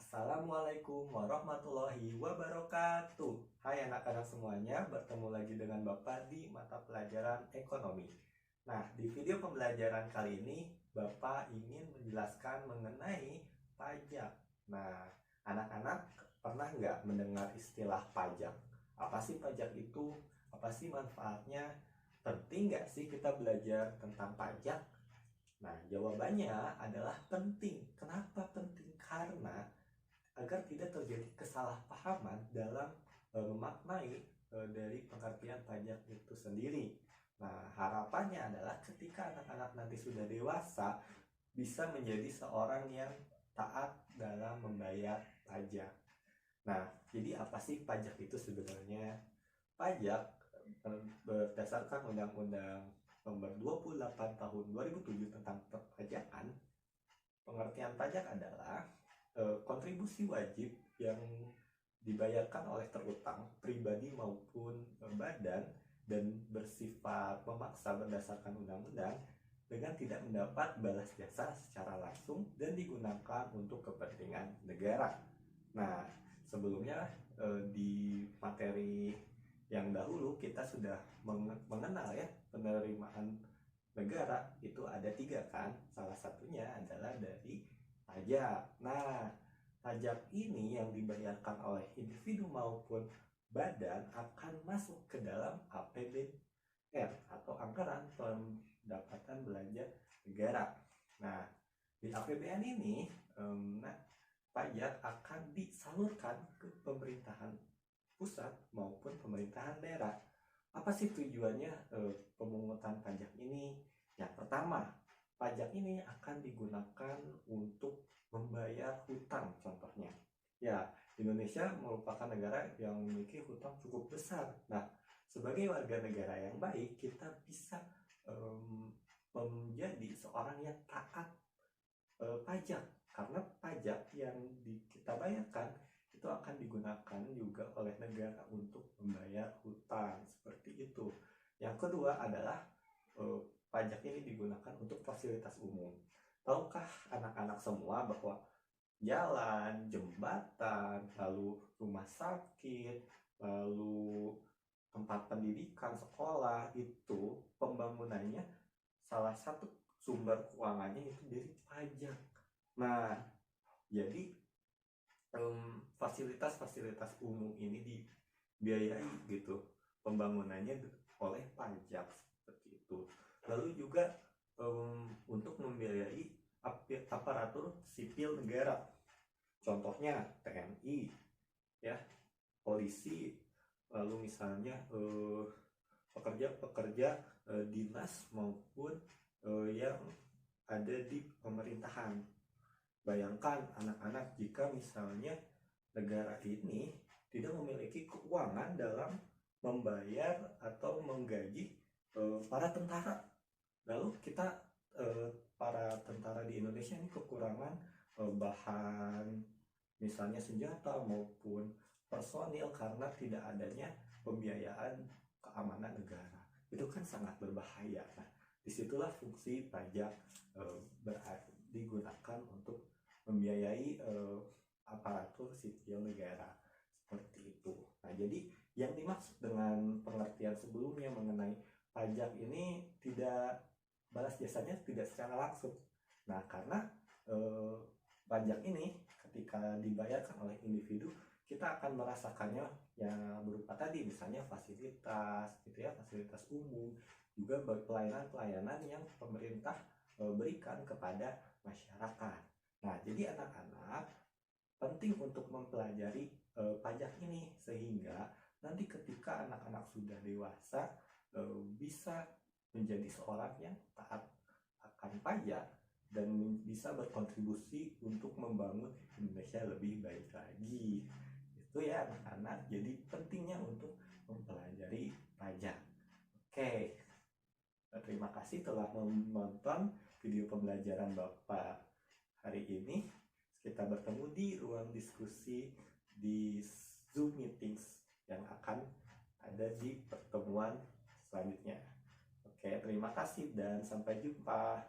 Assalamualaikum warahmatullahi wabarakatuh. Hai anak-anak semuanya, bertemu lagi dengan Bapak di mata pelajaran ekonomi. Nah, di video pembelajaran kali ini, Bapak ingin menjelaskan mengenai pajak. Nah, anak-anak pernah nggak mendengar istilah pajak? Apa sih pajak itu? Apa sih manfaatnya? Penting nggak sih kita belajar tentang pajak? Nah, jawabannya adalah penting. Kenapa penting? Karena agar tidak terjadi kesalahpahaman dalam memaknai dari pengertian pajak itu sendiri. Nah, harapannya adalah ketika anak-anak nanti sudah dewasa bisa menjadi seorang yang taat dalam membayar pajak. Nah, jadi apa sih pajak itu sebenarnya? Pajak berdasarkan Undang-Undang Nomor 28 Tahun 2007 tentang perpajakan, pengertian pajak adalah kontribusi wajib yang dibayarkan oleh terutang pribadi maupun badan dan bersifat memaksa berdasarkan undang-undang dengan tidak mendapat balas jasa secara langsung dan digunakan untuk kepentingan negara. Nah, sebelumnya di materi yang dahulu kita sudah mengenal ya penerimaan negara itu ada 3 kan. Salah satunya adalah dari pajak. Nah, pajak ini yang dibayarkan oleh individu maupun badan akan masuk ke dalam APBN atau anggaran pendapatan belanja negara. Nah, di APBN ini pajak akan disalurkan ke pemerintahan pusat maupun pemerintahan daerah. Apa sih tujuannya pemungutan pajak ini? Yang pertama, pajak ini akan digunakan untuk membayar hutang contohnya. Ya, Indonesia merupakan negara yang memiliki hutang cukup besar. Nah, sebagai warga negara yang baik, kita bisa menjadi seorang yang taat pajak. Karena pajak yang kita bayarkan itu akan digunakan juga oleh negara untuk membayar hutang, seperti itu. Yang kedua adalah pajak ini digunakan untuk fasilitas umum. Tahukah anak-anak semua bahwa jalan, jembatan, lalu rumah sakit, lalu tempat pendidikan, sekolah itu pembangunannya salah satu sumber keuangannya itu dari pajak. Nah, jadi fasilitas-fasilitas umum ini dibiayai gitu pembangunannya oleh pajak, seperti itu. Lalu juga untuk membiayai aparatur sipil negara, contohnya TNI ya, polisi, lalu misalnya pekerja-pekerja dinas maupun yang ada di pemerintahan. Bayangkan anak-anak jika misalnya negara ini tidak memiliki keuangan dalam membayar atau menggaji para tentara. Lalu kita para tentara di Indonesia ini kekurangan bahan misalnya senjata maupun personil karena tidak adanya pembiayaan keamanan negara. Itu kan sangat berbahaya. Nah, disitulah fungsi pajak digunakan untuk membiayai aparatur sipil negara, seperti itu. Nah, jadi yang dimaksud dengan pengertian sebelumnya mengenai pajak ini tidak balas jasanya tidak secara langsung. Nah, karena pajak ini ketika dibayarkan oleh individu, kita akan merasakannya yang berupa tadi misalnya fasilitas gitu ya, fasilitas umum, juga pelayanan-pelayanan yang pemerintah berikan kepada masyarakat. Nah, jadi anak-anak penting untuk mempelajari pajak ini sehingga nanti ketika anak-anak sudah dewasa bisa menjadi seorang yang taat akan pajak dan bisa berkontribusi untuk membangun Indonesia lebih baik lagi. Itu ya anak-anak, jadi pentingnya untuk mempelajari pajak. Oke, terima kasih telah menonton video pembelajaran Bapak hari ini. Kita bertemu di ruang diskusi di Zoom meetings yang akan ada di pertemuan selanjutnya. Oke, terima kasih dan sampai jumpa.